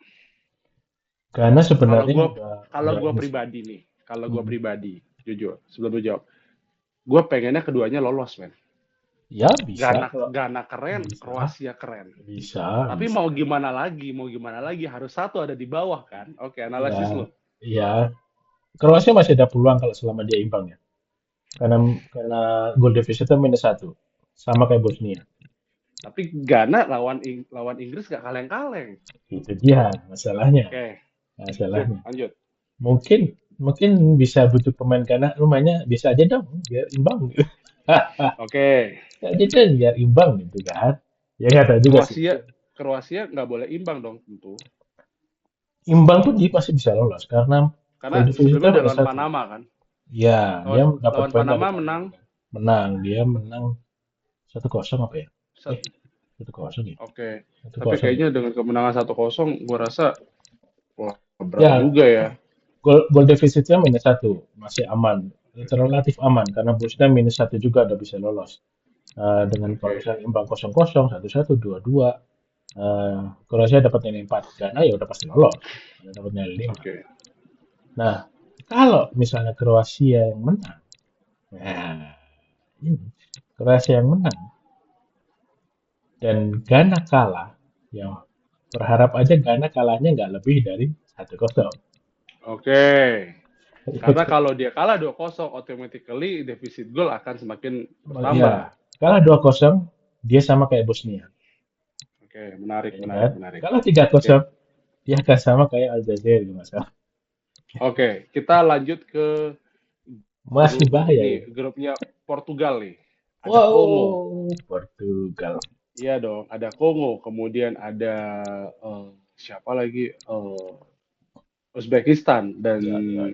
Karena Kalau sebenarnya gue kalau udah gue ini sih. pribadi nih, kalau gue Hmm. pribadi, jujur, sebelum lu jawab, gue pengennya keduanya lolos, men. Ya bisa Ghana, kalau Ghana keren, bisa, Kroasia keren. bisa, Tapi bisa. mau gimana lagi? Mau gimana lagi? Harus satu ada di bawah kan? Oke, Ya, analisis lo. ya. Kroasia masih ada peluang kalau selama dia imbang ya. Karena karena goal deficitnya -1, sama kayak Bosnia. Tapi Ghana lawan Inggris gak kaleng-kaleng. Itu dia masalahnya. Oke, sip, Masalahnya. lanjut. Mungkin mungkin bisa butuh pemain karena rumahnya bisa aja dong biar imbang. Oke, Bisa aja dong biar imbang gitu kan. Ya nggak tahu juga sih. Kroasia Kroasia nggak boleh imbang dong tentu. Imbang pun dia pasti bisa lolos karena Karena goal deficitnya sebelumnya udah lawan -1. Panama kan. Ya, dia Lawan dapat lawan poin dari Panama menang. Panama kan. Menang, dia menang 1-0 apa ya? Eh, 1-0 ya? Oke, Satu tapi kosong ya. kayaknya dengan kemenangan 1-0, gua rasa wah berat Ya, juga ya. gol defisitnya -1 masih aman, relatif aman karena Bosnia -1 juga udah bisa lolos. Dengan kalau Oke, misalnya imbang 0-0, 1-1, 2-2, Kroasia dapat nilai 4 karena ya udah pasti lolos. Karena dapat nilai 5. oke. Nah, kalau misalnya Kroasia yang menang, nah ini Kroasia yang menang dan Ghana kalah, ya berharap aja Ghana kalahnya nggak lebih dari 1-0. Oke. Karena kalau dia kalah 2-0, automatically defisit gol akan semakin Ya, bertambah. kalah 2-0, dia sama kayak Bosnia. Oke, menarik, Ya menarik, kan? menarik. Kalau 3-0, Sip. dia akan sama kayak Aljazair di masa. Oke, kita lanjut ke Masih grup bahaya ini, ya. grupnya Portugal nih. Ada Kongo. Wow, Portugal. Iya dong, ada Kongo, kemudian ada siapa lagi? Uzbekistan dan Ya, ya.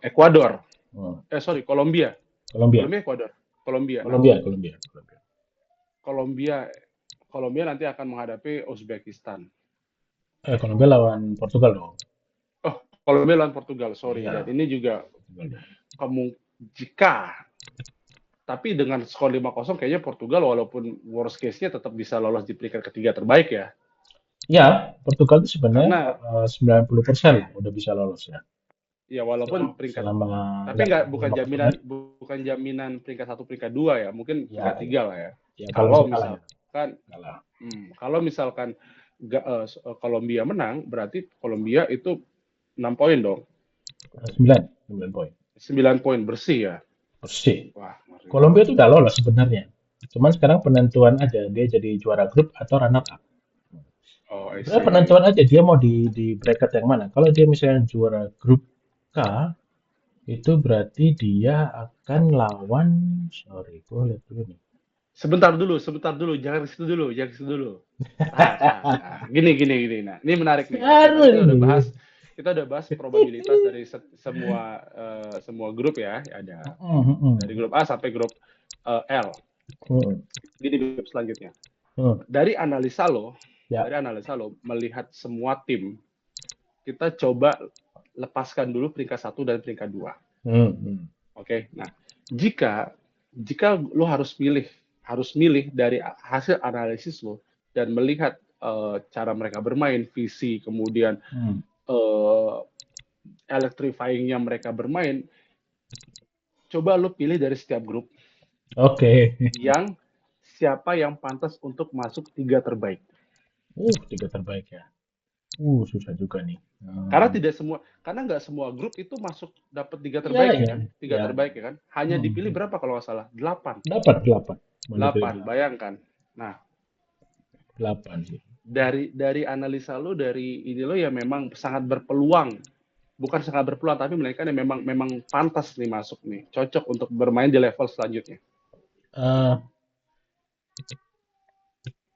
Ekuador. Hmm. Sorry, Kolombia. Kolombia. Kolombia, Ekuador. Kolombia. Nah, Kolombia, Kolombia, Kolombia. Kolombia, Kolombia nanti akan menghadapi Uzbekistan. Kolombia lawan Portugal dong. Oh, Kolombia lawan Portugal, sorry. Dan Iya, ini juga Portugal dong. jika tapi dengan skor 5-0 kayaknya Portugal walaupun worst case-nya tetap bisa lolos di peringkat ketiga terbaik ya. Ya, Portugal itu sebenarnya Karena 90% lah udah bisa lolos ya. ya walaupun peringkat Selama tapi nggak nggak kalah 5-0 ya. bukan jaminan peringkat satu peringkat dua ya, mungkin peringkat Ya, tiga lah ya. ya kalau Kalau bisa kalah ya. misalkan Kalah. kalau misalkan Kolombia menang, berarti Kolombia itu 6 poin dong. 9, 9 poin. 9 poin bersih ya. Bersih. Wah, ngeri Kolombia banget. itu udah lolos sebenarnya. Cuman sekarang penentuan aja dia jadi juara grup atau runner up. Oh, I Sebenarnya see. penentuan aja dia mau di bracket yang mana. Kalau dia misalnya juara grup K, itu berarti dia akan lawan, sorry, gue lihat dulu nih. Sebentar dulu, jangan ke situ dulu, jangan ke situ dulu. Nah, gini. Nah, ini menarik nih. Oke, tadi Aduh ini. kita udah bahas probabilitas dari semua grup ya. Ada dari grup A sampai grup L. Gini grup selanjutnya. Dari Ya, analisa lo melihat semua tim, kita coba lepaskan dulu peringkat 1 dan peringkat 2. Oke. Nah, jika lo harus milih dari hasil analisis lo dan melihat cara mereka bermain, visi, kemudian electrifying-nya mereka bermain, coba lo pilih dari setiap grup. Oke. Yang siapa yang pantas untuk masuk 3 terbaik. 3 terbaik ya. Susah juga nih. Karena nggak semua grup itu masuk dapat 3 Ya, terbaik ya ya, kan? 3 ya. terbaik ya kan? Hanya dipilih berapa kalau nggak salah? 8. Dapat 8. 8, bayangkan. Nah, 8 sih. dari analisa lo, dari ini lo ya memang sangat berpeluang, bukan sangat berpeluang tapi mereka yang memang pantas nih masuk nih, cocok untuk bermain di level selanjutnya.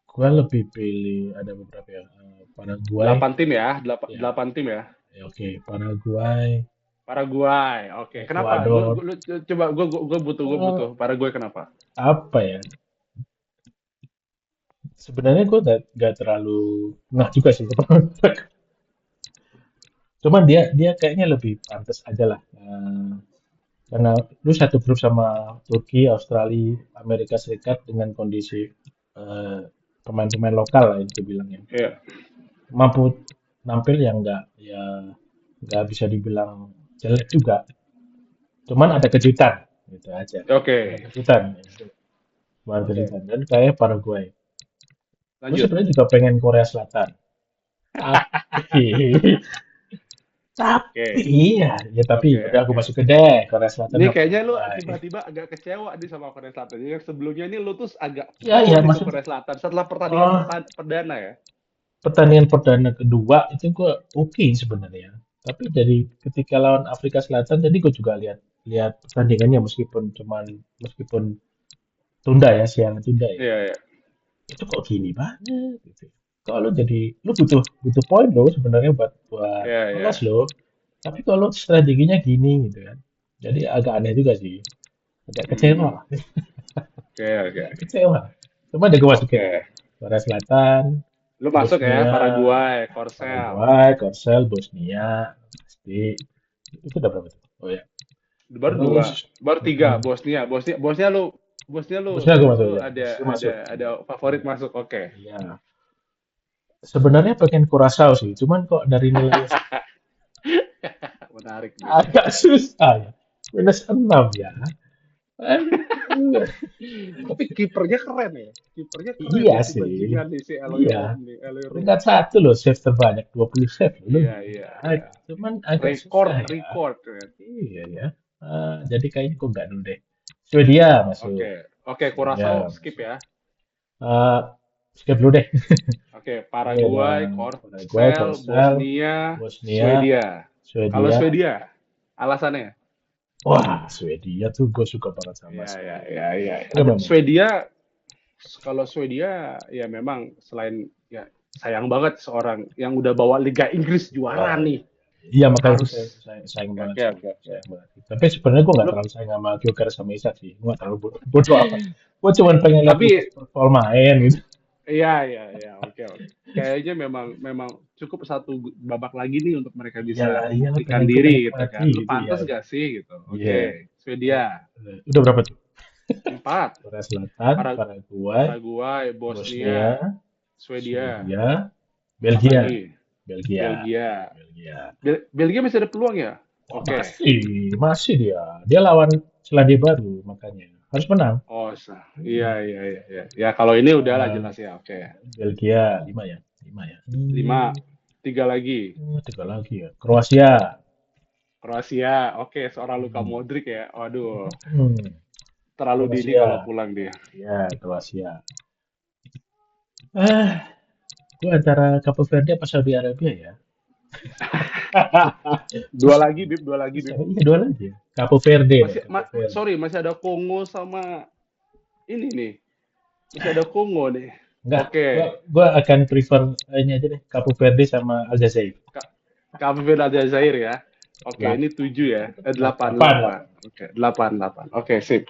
Gue lebih pilih ada beberapa ya. Paraguay. 8 tim ya, Ya, 8 tim ya. Oke. Paraguay. Paraguay, oke. Kenapa? Ekuador. Coba gue butuh Paraguay kenapa? Apa ya? Sebenarnya gue gak terlalu ngeh juga sih. Cuman dia dia kayaknya lebih pantas aja lah. Karena lu satu grup sama Turki, Australia, Amerika Serikat dengan kondisi eh, pemain-pemain lokal lah itu bilangnya. Iya. Mampu nampil yang nggak bisa dibilang jelek juga. Cuman ada kejutan gitu aja. Ada Oke. kejutan. Ada Oke. kejutan. Dan kayak Paraguay. Gue Lanjut. sebenarnya juga pengen Korea Selatan. Tapi, tapi Oke. iya, ya tapi Oke. udah aku Oke. masukin deh Korea Selatan Ini sama kayaknya lu Paraguay. tiba-tiba agak kecewa nih sama Korea Selatan. Yang sebelumnya ini lu tuh agak Ya, pro ya nih ke maksud Korea Selatan setelah pertandingan oh, perdana ya. pertandingan perdana kedua itu gue oke sebenarnya. Tapi dari ketika lawan Afrika Selatan tadi gue juga lihat lihat pertandingannya meskipun tunda ya siang tunda ya. Iya, iya. Itu kok gini banget gitu. Kalau jadi lu butuh butuh poin lo sebenarnya buat Iya, iya. lolos lo. Tapi kalau strateginya gini gitu kan. Jadi agak aneh juga sih. Agak kecewa. Hmm. Oke, oke. Agak kecewa. Cuma ada gue masukin Oke. Korea Selatan, Lu masuk ya Bosnia, Paraguay, Korsel. Paraguay, Korsel, Bosnia, pasti itu udah berapa tuh? Oh ya. Baru dua, Terus baru tiga. mm, Bosnia, Bosnia, Bosnia lu Bosnia gue masuk lu ya. ada Bosnia ada masuk. ada favorit masuk. Oke. Iya. Sebenarnya pengen Kurasau sih, cuman kok dari nilai Menarik nih. agak susah ya. -6 ya. Aduh. Tapi kipernya keren ya. Kipernya keren Iya nih si sih. bajingan nih si Iya. Eloy nih, Eloy Room. Peringkat satu loh, save terbanyak 20 save loh. Iya, iya, Ah, iya. cuman agak Record, susah ya. record kan. Iya ya. Jadi kayaknya kok nggak dulu deh. Swedia masuk. Oke. Oke, Curaçao Swedia skip masuk. ya. Eh, skip dulu deh. Oke, Ini ada Paraguay, Paraguay, Korsel, Korsel, Bosnia, Bosnia, Swedia. Kalau Swedia. Swedia, alasannya? Wah, Swedia tuh gue suka banget sama Ya, ya, Swedia. ya, ya. Gimana? Swedia, kalau Swedia ya memang selain ya sayang banget seorang yang udah bawa Liga Inggris juara Wah, nih iya makanya itu harus. sayang banget Oke, sih, oke, oke. sayang banget. Tapi sebenarnya gue nggak Lu terlalu sayang sama Gyökeres sama Isak sih, gue nggak terlalu bodoh amat. Gue cuma pengen lihat Lukas tapi perform main gitu. iya, iya, iya, oke, oke. Kayaknya memang memang cukup satu babak lagi nih untuk mereka bisa Iyalah, iyalah membuktikan pengen gue diri gitu menikmati kan. Lu gitu ya. pantas gak sih gitu? Iya. Oke, Swedia Udah berapa tuh? 4, Korea Selatan, Paraguay, Paraguay, Bosnia, Bosnia, Swedia, Swedia, Belgia, apalagi Belgia, Belgia. Belgia. Belgia masih ada peluang ya? Oh, Oke. masih dia. Dia lawan Selandia Baru makanya harus menang. Oh, iya, Hmm. iya, iya, iya. Ya kalau ini udahlah Eh, jelas ya. Oke. Belgia 5 ya, 5 ya. 5, 3 lagi. Tiga lagi ya. Kroasia. Kroasia. Oke, seorang Luka Hmm. Modric ya. Waduh, Hmm. terlalu dini Kroasia. kalau pulang dia. Ya, Kroasia. Ah, gue antara Cape Verde apa Saudi Arabia ya? Dua lagi, Bib, dua lagi, Bisa, Bib. iya dua lagi ya. Cape Verde deh, Masih Cape Verde. sorry, masih ada Kongo sama ini nih. Masih ada Kongo nih. Enggak, gua, Oke. gua akan prefer ini aja deh, Cape Verde sama Aljazair. Cape Verde Aljazair ya. Oke, Lah, ini 7 ya. 8, 8, 8. 8. Oke, 8, 8. Oke, sip.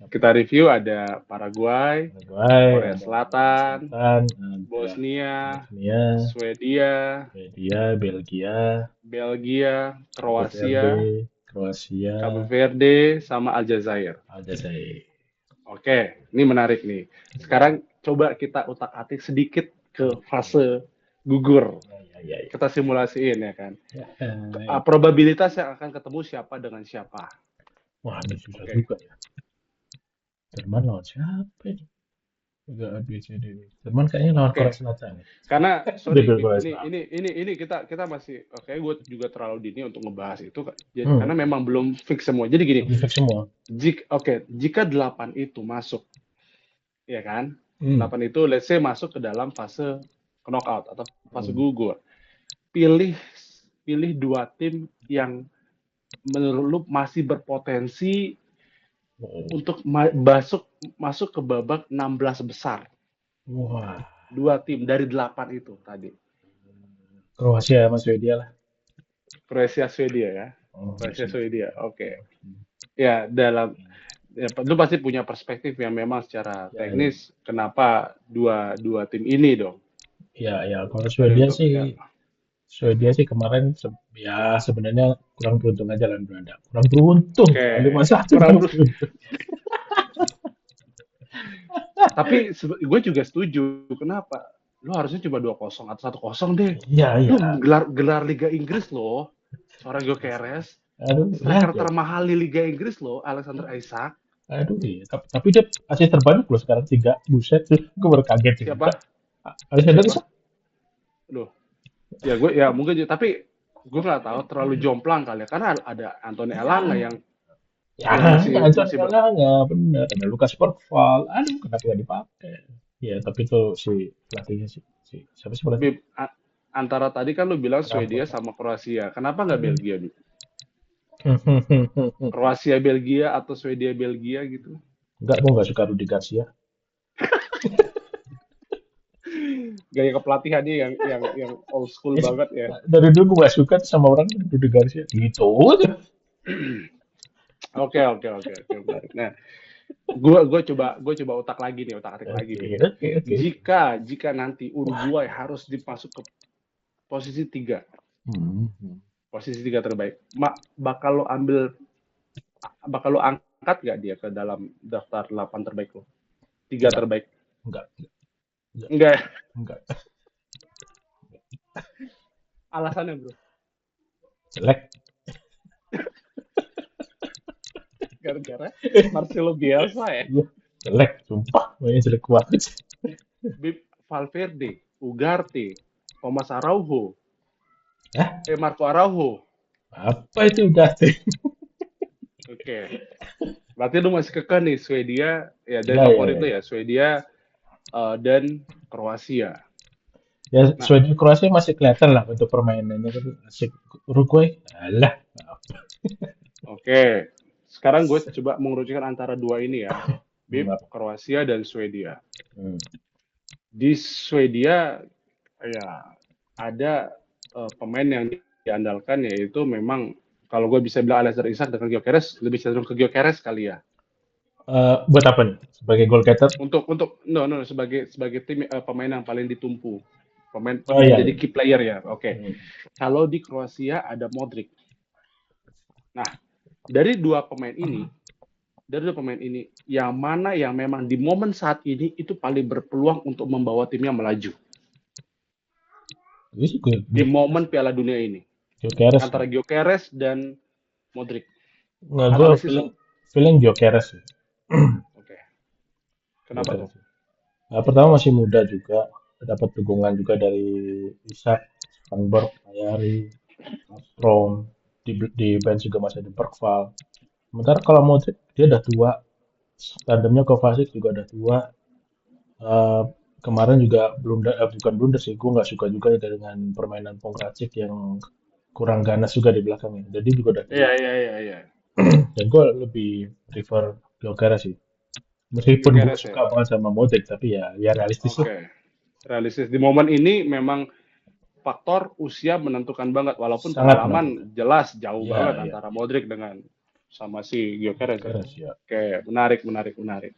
Kita review ada Paraguay, Paraguay, Korea ada Selatan, Selatan, ada Bosnia, Bosnia, Swedia, Swedia, Belgia, Belgia, Cape Verde, Kroasia, Kroasia, Cape Verde, sama Aljazair. Aljazair. Oke, ini menarik nih. Sekarang coba kita utak-atik sedikit ke fase gugur. Ya, ya, ya, ya. Kita simulasiin ya kan. Ya, Probabilitas yang akan ketemu siapa dengan siapa. wah, ini susah Oke. juga ya. Jerman lawan siapa ini? Enggak ABCD. Jerman kayaknya lawan Oke. Korea Selatan. Karena sorry, Double Korea ini Selatan. ini kita masih oke, gue juga terlalu dini untuk ngebahas itu Hmm. karena memang belum fix semua. Jadi gini, Lebih fix semua. jika 8 itu masuk, ya kan? Hmm. 8 itu let's say masuk ke dalam fase knockout atau fase gugur. Pilih 2 tim yang menurut lu masih berpotensi untuk masuk ke babak 16 besar. Wah, 2 tim dari 8 itu tadi. Kroasia sama Swedia lah. Kroasia Swedia ya. Oh, Kroasia Swedia. Oke. Ya, lu pasti punya perspektif yang memang secara Ya, teknis kenapa dua tim ini dong. ya, ya. Kalau Dari Swedia untuk sih ya. Swedia sih kemarin ya sebenarnya kurang beruntung aja lawan Belanda. Kurang beruntung, Oke, 5-1 kurang kurang ber beruntung. tapi gue juga setuju. Kenapa? Lu harusnya cuma 2-0 atau 1-0 deh. Iya, iya. Lu gelar gelar Liga Inggris loh. Seorang Gyökeres, Aduh, ya, striker ya. termahal di Liga Inggris loh, Alexander Isak. Aduh, iya. Tapi dia asis terbanyak loh sekarang 3. Buset, gue baru kaget juga. Siapa? Alexander Siapa? Isak? Loh, ya mungkin juga, tapi gue nggak tahu terlalu jomplang kali ya, karena ada Anthony Elanga Ya, ya, yang ya, masih Anton masih ber, Elanga, bener. Ada Lukas Bergvall. Aduh, kenapa gak dipakai? Ya, tapi itu si pelatihnya siapa sih pelatih? Bib, antara tadi kan lu bilang Swedia Rampot. sama Kroasia. Kenapa nggak Belgia, Bib? Enggak, Kroasia Belgia atau Swedia Belgia gitu. gue nggak suka Rudi Garcia. Gaya kepelatihannya yang old school Yes, banget ya. dari dulu gue gak suka sama orang Rudi Garcia. Gitu aja. Oke, menarik. Nah, gue coba otak atik lagi, Oke, Bib. oke, oke. Jika nanti Uruguay harus masuk ke posisi tiga, Hmm. posisi tiga terbaik, bakal lo angkat gak dia ke dalam daftar 8 terbaik lo? Tiga Enggak, terbaik? enggak, enggak, Enggak ya? enggak. Alasannya bro? Jelek. Gara-gara Marcelo Bielsa ya? Iya, jelek. Sumpah, mainnya jelek banget. Bib, Valverde, Ugarte, Thomas Araujo, Ya, Marco Araujo. apa itu udah? Oke. Berarti lu masih kekeh nih Swedia, ya dari Ya, ya, favorit ya. lu ya, Swedia dan Kroasia. Ya, Nah, Swedia Kroasia masih kelihatan lah untuk permainannya tapi asik. Uruguay, alah, apa? oke. Sekarang gue coba mengerucutkan antara dua ini ya. Bib, Apa? Kroasia dan Swedia. Hmm. Di Swedia ya ada pemain yang diandalkan, yaitu memang kalau gue bisa bilang Alexander Isak dengan Gyökeres, lebih cenderung ke Gyökeres kali ya. Buat apa nih? Sebagai goal getter? Untuk no sebagai tim, pemain yang paling ditumpu. Pemain Oh iya, jadi iya. key player ya. Oke. Hmm. Kalau di Kroasia ada Modric. Nah, dari dua pemain ini, yang mana yang memang di momen saat ini itu paling berpeluang untuk membawa timnya melaju Gue sih di momen Piala Dunia ini, Gyökeres antara sih. Gyökeres dan Modric? Nggak, gue Analisis feeling lu. feeling Gyökeres sih. Oke. Kenapa tuh? Gyökeres sih. Nah, pertama masih muda juga, dapat dukungan juga dari Isak, Spanberg, Ayari, Strong, di bench juga masih ada Bergval. Sementara kalau Modric dia udah tua, tandemnya Kovacic juga udah tua. Eh, kemarin juga bukan blunder sih, gue nggak suka juga dengan permainan Pongracic yang kurang ganas juga di belakangnya. Jadi juga udah Iya, tua. iya, iya, iya. Dan gue lebih prefer Gyökeres sih. Meskipun gue Gyökeres ya. suka banget sama Modric, tapi ya realistis lah. Oke. Realistis di momen ini memang faktor usia menentukan banget, walaupun Sangat menentukan. pengalaman jelas jauh Iya, banget iya. antara Modric dengan sama si Gyökeres ya. Gyökeres ya. Oke, menarik.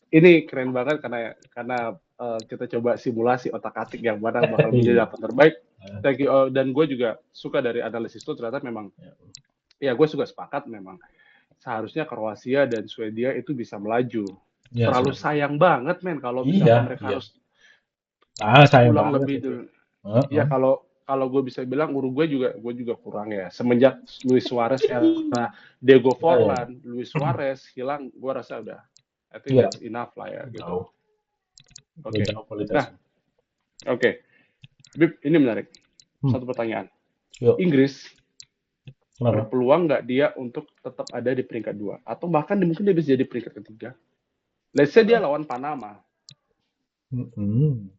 Ini keren banget karena kita coba simulasi otak-atik yang mana bakal menjadi Iya. delapan terbaik. Thank you. Dan gue juga suka dari analisis itu, ternyata memang ya gue juga sepakat, memang seharusnya Kroasia dan Swedia itu bisa melaju. Ya, Terlalu seharusnya. sayang banget men kalau Iya, misalkan mereka iya. harus Sayang pulang banget lebih itu. dulu. Ya Heeh. kalau gue bisa bilang Uruguay juga, gue juga kurang ya. Semenjak Luis Suarez era Diego Ya, ya. Forlan, Luis Suarez hilang, gue rasa udah, I think Iya, that's enough lah ya gitu. jauh. Udah Oke. jauh Nah, kualitasnya. oke. Bib, ini menarik. Hmm. Satu pertanyaan. Yuk, Inggris kenapa? berpeluang nggak dia untuk tetap ada di peringkat 2? Atau bahkan mungkin dia bisa jadi peringkat ketiga? Let's say dia lawan Panama. Mm-mm.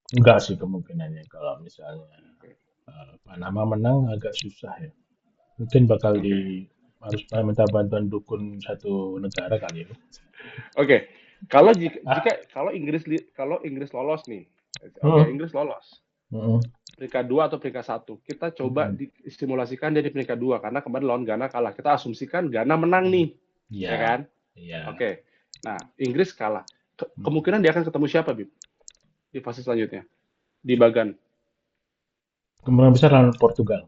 Enggak sih kemungkinannya kalau misalnya Panama menang agak susah ya. Mungkin bakal Oke. harus minta bantuan dukun satu negara kali ya. Oke. Kalau Ah, kalau Inggris lolos nih. Oke, mm, Inggris lolos. mm, Peringkat 2 atau peringkat 1. Kita coba mm. disimulasikan dia di peringkat 2 karena kemarin lawan Ghana kalah. Kita asumsikan Ghana menang nih. Iya, Ya kan? iya. Oke. Nah, Inggris kalah. Mm. Kemungkinan dia akan ketemu siapa, Bib? Di fase selanjutnya. Di Bagan. Kemungkinan besar lawan Portugal.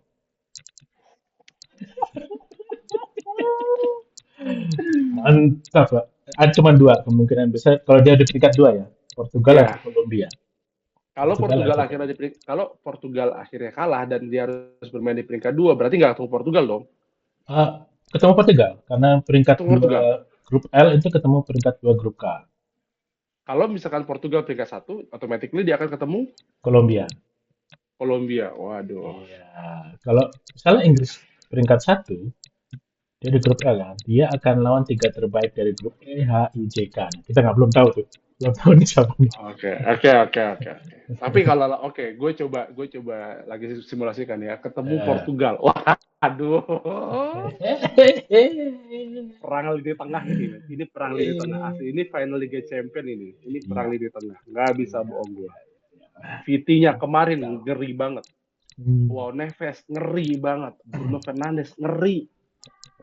Mantap, Pak. Ada cuma dua kemungkinan besar. Kalau dia di peringkat dua ya, Portugal atau Ya, Kolombia. kalau Portugal atau Kalau Portugal akhirnya kalah dan dia harus bermain di peringkat dua, berarti nggak ketemu Portugal dong. Ah, ketemu Portugal karena peringkat Ketemu dua Portugal. grup L itu ketemu peringkat dua grup K. Kalau misalkan Portugal peringkat satu, automatically dia akan ketemu Kolombia. Kolombia. Waduh. Iya. Kalau misalnya Inggris peringkat satu, dia di grup L ya, dia akan lawan tiga terbaik dari grup E, H, I, J, K. Nah, kita nggak belum tahu tuh. Belum tahu nih siapa nih. Oke, oke. Tapi kalau gue coba lagi simulasikan ya, ketemu Eh, Portugal. Wah, aduh. Perang lini tengah ini, men. Ini perang lini tengah asli. Ini final Liga Champion ini. Ini perang Iya, lini tengah. Nggak bisa iya, bohong gue. iya, iya. VT-nya kemarin Kacau. ngeri banget. Hmm. Wow, Neves ngeri banget. Bruno Fernandes ngeri.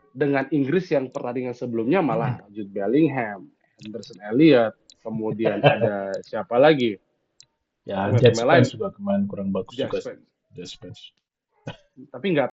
Dengan Inggris yang pertandingan sebelumnya malah Jude Bellingham, Henderson Elliott, kemudian ada siapa lagi? Ya, Jet Pemain-pemain lain, Spence juga kemarin kurang bagus Jack juga sih. Spence. Jet Spence. Tapi nggak